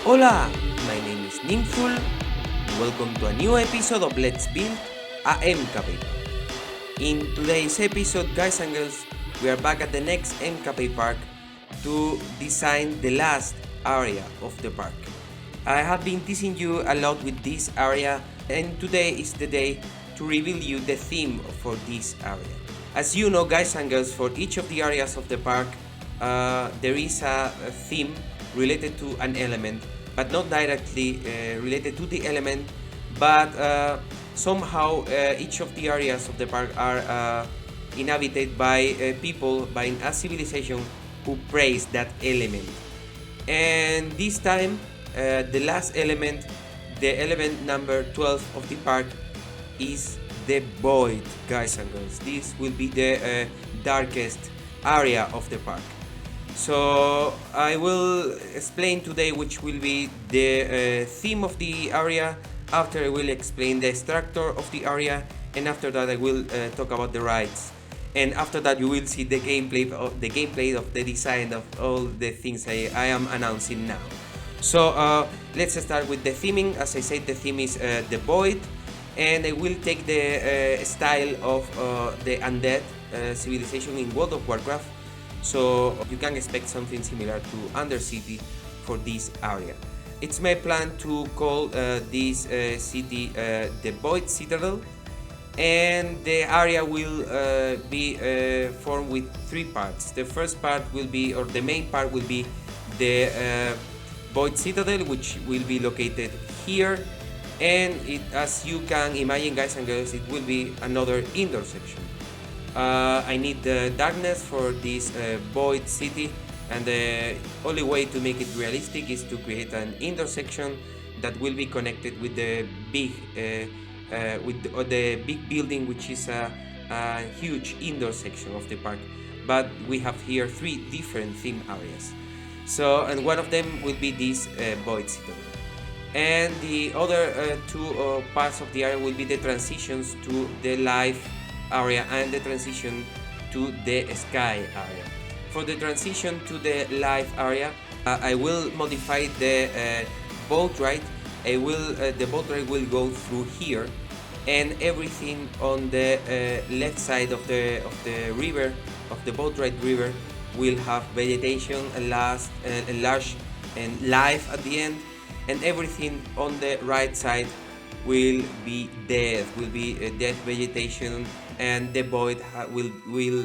Hola, my name is Ninful. Welcome to a new episode of Let's Build a MKP. In today's episode, guys and girls, we are back at the next MKP Park to design the last area of the park. I have been teasing you a lot with this area, and today is the day to reveal you the theme for this area. As you know, guys and girls, for each of the areas of the park, there is a theme related to an element, but not directly related to the element, but somehow each of the areas of the park are inhabited by people, by a civilization who praise that element. And this time, the last element, the element number 12 of the park, is the void, guys and girls. This will be the darkest area of the park. So I will explain today which will be the theme of the area. After I will explain the structure of the area, and after that I will talk about the rides. And after that you will see the gameplay of the design of all the things I am announcing now. So let's start with the theming. As I said, the theme is the void, and I will take the style of the undead civilization in World of Warcraft. So you can expect something similar to Undercity for this area. It's my plan to call this city the Void Citadel, and the area will be formed with three parts. The first part will be, or the main part will be the Void Citadel, which will be located here, and as you can imagine, guys and girls, it will be another indoor section. I need the darkness for this void city, and the only way to make it realistic is to create an indoor section that will be connected with the big big building, which is a huge indoor section of the park. But we have here three different theme areas. So, and one of them will be this void city, and the other two parts of the area will be the transitions to the live area and the transition to the sky area. For the transition to the live area, I will modify the boat ride. The boat ride will go through here, and everything on the left side of the river, of the boat ride river, will have vegetation large and live at the end, and everything on the right side will be dead, will be dead vegetation, and the void will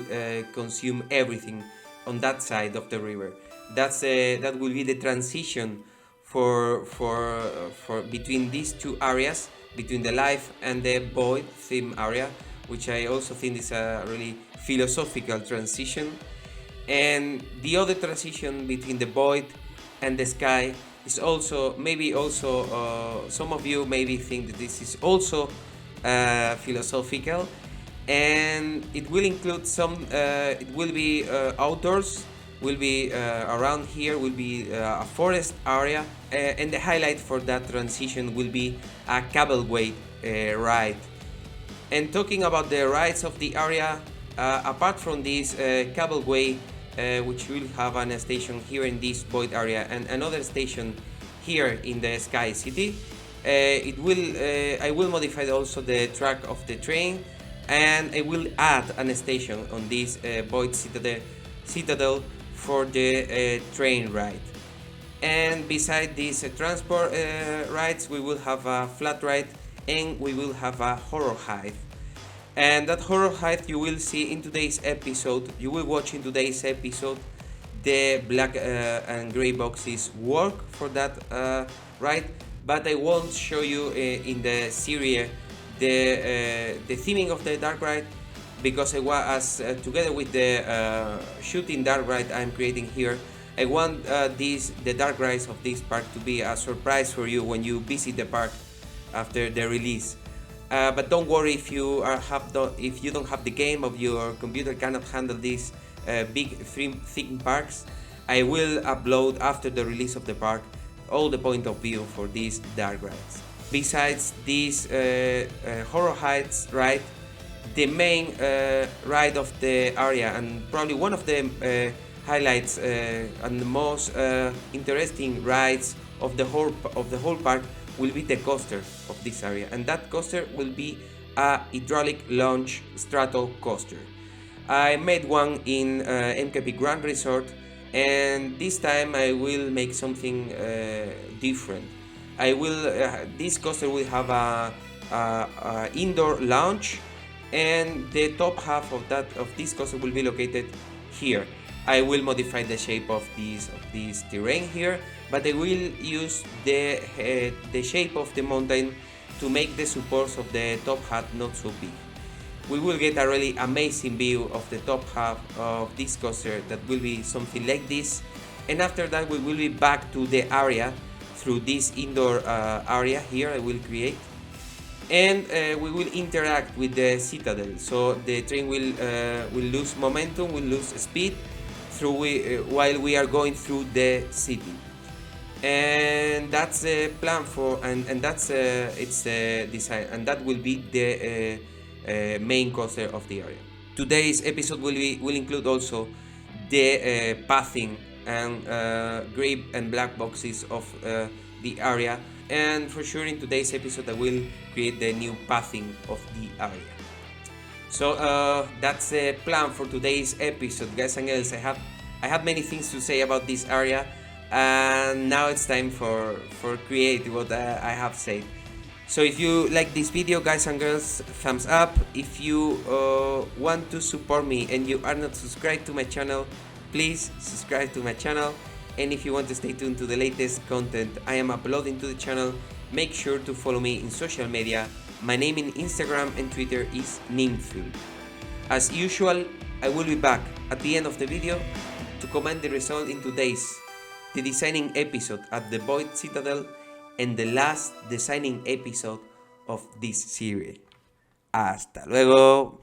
consume everything on that side of the river. That will be the transition for between these two areas, between the life and the void theme area, which I also think is a really philosophical transition. And the other transition between the void and the sky is also some of you maybe think that this is also philosophical, and it will include some it will be outdoors, will be around here, will be a forest area, and the highlight for that transition will be a cavalway ride. And talking about the rides of the area, apart from this cavalway, which will have a station here in this void area and another station here in the Sky City, I will modify also the track of the train, and I will add a station on this void citadel for the train ride. And beside these transport rides, we will have a flat ride, and we will have a horror hive. And that horror hive you will see in today's episode. You will watch in today's episode the black and gray boxes work for that ride, but I won't show you in the Serie the theming of the dark ride, because I was together with the shooting dark ride I'm creating here. I want the dark rides of this park to be a surprise for you when you visit the park after the release. But don't worry if you don't have the game, or your computer cannot handle these big theme parks. I will upload after the release of the park all the point of view for these dark rides. Besides this horror heights ride, the main ride of the area, and probably one of the highlights and the most interesting rides of the whole park will be the coaster of this area, and that coaster will be a hydraulic launch strato coaster. I made one in MKP Grand Resort, and this time I will make something different. This coaster will have a indoor lounge, and the top half of this coaster will be located here. I will modify the shape of this terrain here, but I will use the shape of the mountain to make the supports of the top hat not so big. We will get a really amazing view of the top half of this coaster that will be something like this, and after that we will be back to the area through this indoor area here I will create, and we will interact with the citadel, so the train will lose momentum, will lose speed while we are going through the city. And that's the plan for, and that's its design, and that will be the main coaster of the area. Today's episode will include also the pathing and gray and black boxes of the area, and for sure in today's episode I will create the new pathing of the area. So that's the plan for today's episode, guys and girls. I have many things to say about this area, and now it's time for create what I have said. So if you like this video, guys and girls, thumbs up. If you want to support me and you are not subscribed to my channel, please subscribe to my channel. And if you want to stay tuned to the latest content I am uploading to the channel, make sure to follow me in social media. My name in Instagram and Twitter is Nimful. As usual, I will be back at the end of the video to comment the result in today's the designing episode at the Void Citadel and the last designing episode of this series. Hasta luego.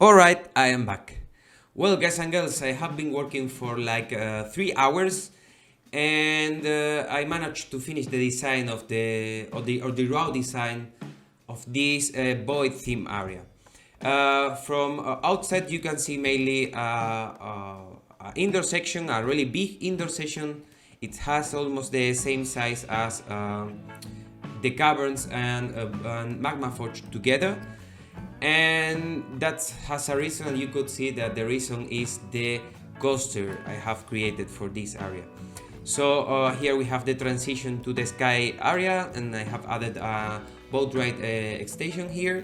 Alright, I am back. Well, guys and girls, I have been working for like 3 hours, and I managed to finish the design of the raw design of this void theme area. From outside, you can see mainly indoor section, a really big indoor section. It has almost the same size as the caverns and magma forge together, and that has a reason. You could see that the reason is the coaster I have created for this area. So here we have the transition to the sky area, and I have added a boat ride extension here,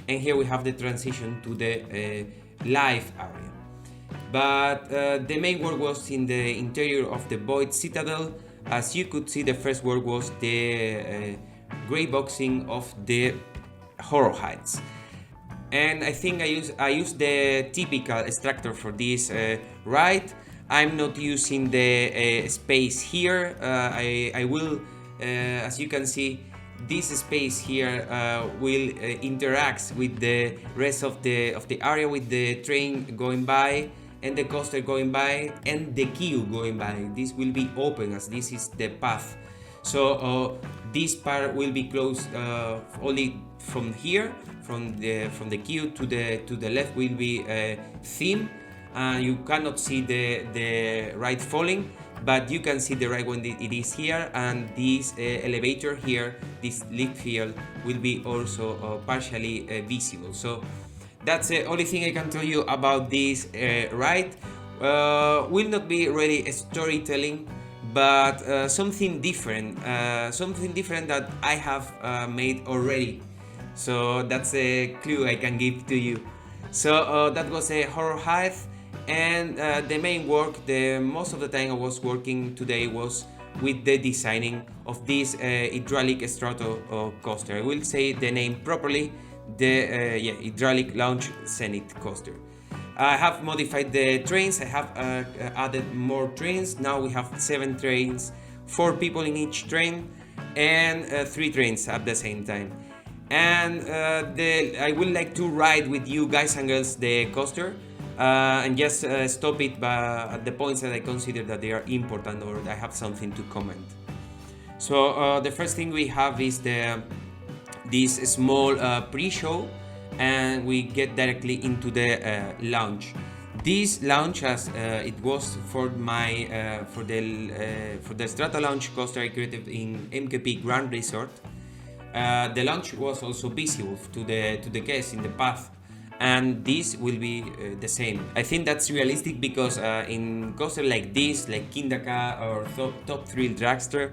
and here we have the transition to the live area. But the main work was in the interior of the Void Citadel. As you could see, the first work was the grey boxing of the Horror Heights. And I think I use the typical extractor for this ride. I'm not using the space here. I will, as you can see, this space here will interact with the rest of the area, with the train going by and the coaster going by and the queue going by. This will be open as this is the path. So this part will be closed only from here, from the queue to the left will be thin. You cannot see the ride falling, but you can see the ride when it is here, and this elevator here, this lift field, will be also partially visible. So that's the only thing I can tell you about this ride. Will not be really storytelling, but something different that I have made already. So that's a clue I can give to you. So that was a Horror Hive, and the main work, the most of the time I was working today was with the designing of this hydraulic strato coaster. I will say the name properly, the hydraulic launch Zenith coaster. I have modified the trains. I have added more trains. Now we have 7 trains, 4 people in each train, and 3 trains at the same time. And I would like to ride with you guys and girls the coaster and just stop it at the points that I consider that they are important or I have something to comment. So the first thing we have is this small pre-show, and we get directly into the launch. This launch, as it was for my for the Strata launch coaster I created in MKP Grand Resort. The launch was also visible to the guests in the path, and this will be the same. I think that's realistic because in coaster like this, like Kindaka or Top Thrill Dragster,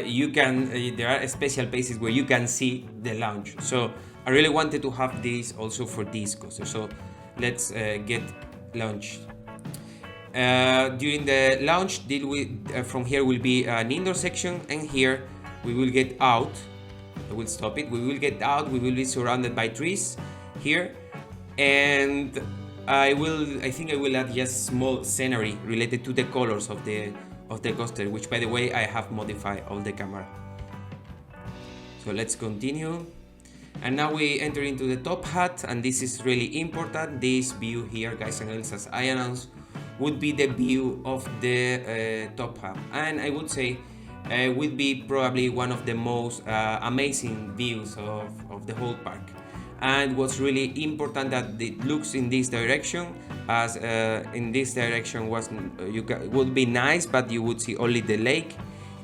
you can there are special places where you can see the launch. So I really wanted to have this also for this coaster. So let's get launched. During the launch, from here will be an indoor section, and here we will get out. I will stop it. We will get out. We will be surrounded by trees here, and I think I will add just small scenery related to the colors of the coaster, which by the way I have modified all the camera. So let's continue. And now we enter into the top hat, and this is really important. This view here, guys and girls, as I announced, would be the view of the top hat, and I would say would be probably one of the most amazing views of the whole park. And what's really important that it looks in this direction, as in this direction would be nice, but you would see only the lake.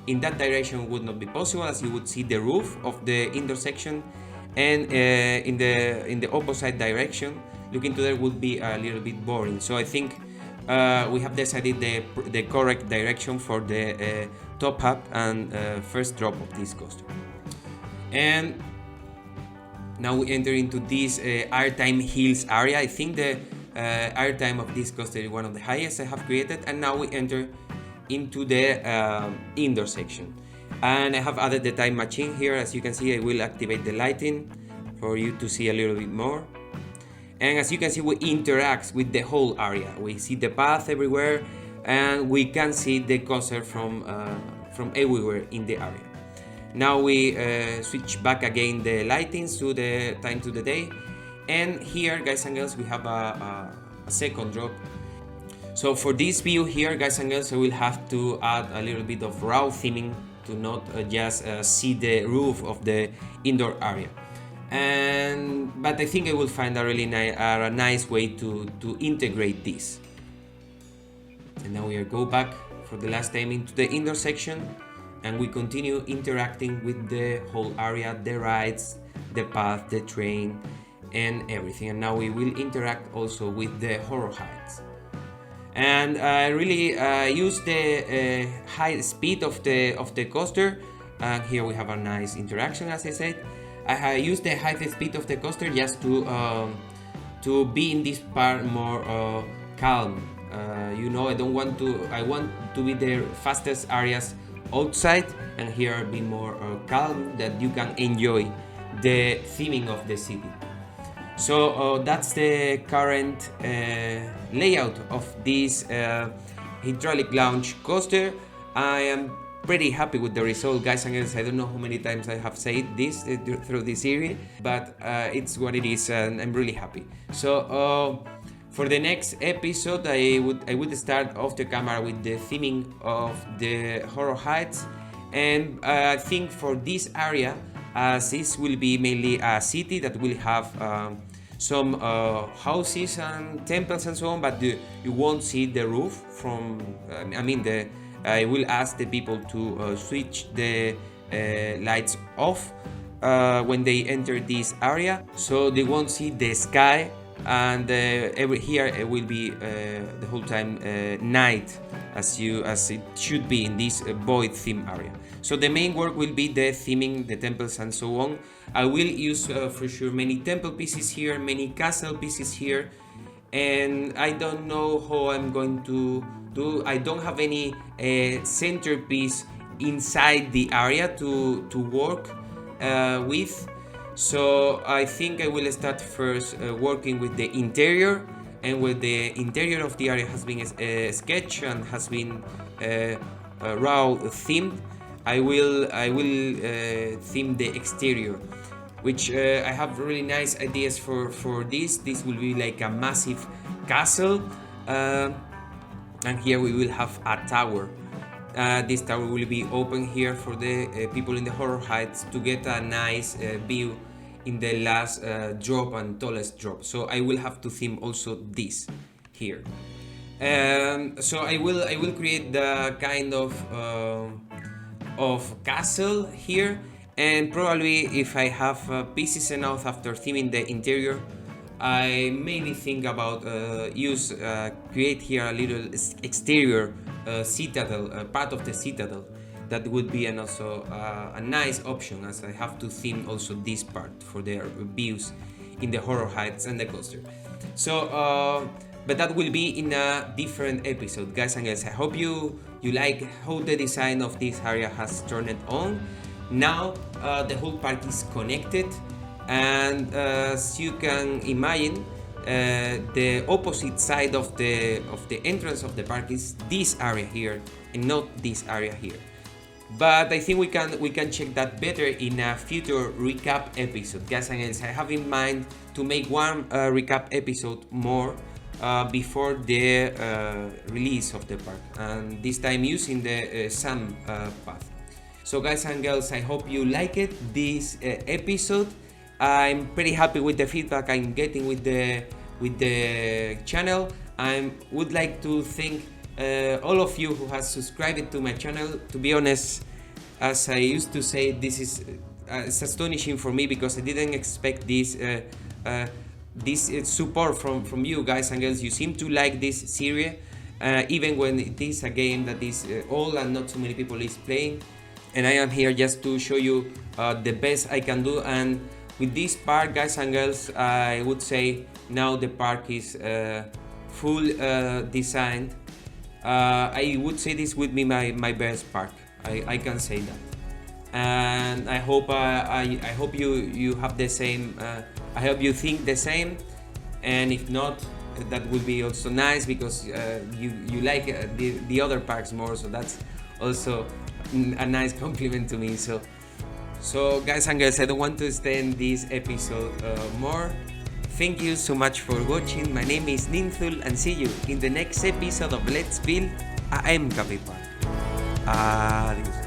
In that direction would not be possible, as you would see the roof of the indoor section, and in the opposite direction, looking to there would be a little bit boring. So I think we have decided the correct direction for the top up and first drop of this coaster. And now we enter into this airtime hills area. I think the airtime of this coaster is one of the highest I have created. And now we enter into the indoor section, and I have added the time machine here. As you can see, I will activate the lighting for you to see a little bit more. And as you can see, we interact with the whole area. We see the path everywhere, and we can see the coaster from everywhere in the area. Now we switch back again the lightings to the time to the day, And here, guys and girls, we have a second drop. So for this view here, guys and girls, I will have to add a little bit of raw theming to not just see the roof of the indoor area. But I think I will find a really nice way to integrate this. And now we go back for the last time into the indoor section, and we continue interacting with the whole area, the rides, the path, the train, and everything. And now we will interact also with the horror heights. And I really use the high speed of the coaster. And here we have a nice interaction, as I said. I use the high speed of the coaster just to be in this part more calm. I want to be the fastest areas outside, and here be more calm, that you can enjoy the theming of the city. So that's the current layout of this hydraulic launch coaster. I am pretty happy with the result, guys and girls. I don't know how many times I have said this through this series, but it's what it is, and I'm really happy. So for the next episode, I would start off the camera with the theming of the horror heights, and I think for this area, as this will be mainly a city that will have some houses and temples and so on, but you won't see the roof from. I will ask the people to switch the lights off when they enter this area, so they won't see the sky, and here it will be the whole time night, as it should be in this void theme area. So the main work will be the theming, the temples and so on. I will use for sure many temple pieces here, many castle pieces here, and I don't know how I'm going to do. I don't have any centerpiece inside the area to work with. So I think I will start first working with the interior, and when the interior of the area has been sketched and has been raw themed, I will theme the exterior, which I have really nice ideas for this. This will be like a massive castle, and here we will have a tower. This tower will be open here for the people in the horror heights to get a nice view in the last drop and tallest drop. So I will have to theme also this here. So I will create the kind of castle here, and probably if I have pieces enough after theming the interior, I mainly think about create here a little exterior citadel, part of the citadel. That would be also a nice option, as I have to theme also this part for their views in the horror heights and the coaster. So but that will be in a different episode, guys and girls. I hope you like how the design of this area has turned on. Now the whole park is connected, and as you can imagine, the opposite side of the entrance of the park is this area here, and not this area here. But I think we can check that better in a future recap episode, guys and girls. I have in mind to make one recap episode more before the release of the park, and this time using the sun path. So guys and girls, I hope you like it, this episode. I'm pretty happy with the feedback I'm getting with the channel. I would like to thank all of you who has subscribed to my channel. To be honest, as I used to say, this is it's astonishing for me, because I didn't expect this support from you guys and girls. You seem to like this series, even when it is a game that is old and not so many people is playing. And I am here just to show you the best I can do. And with this park, guys and girls, I would say now the park is full designed. I would say this would be my best park. I can say that, and I hope you have the same. I hope you think the same, and if not, that would be also nice, because you like the other parks more. So that's also a nice compliment to me. So guys and girls, I don't want to extend this episode more. Thank you so much for watching. My name is Ninthul and see you in the next episode of Let's Build a MKP Park. Adios.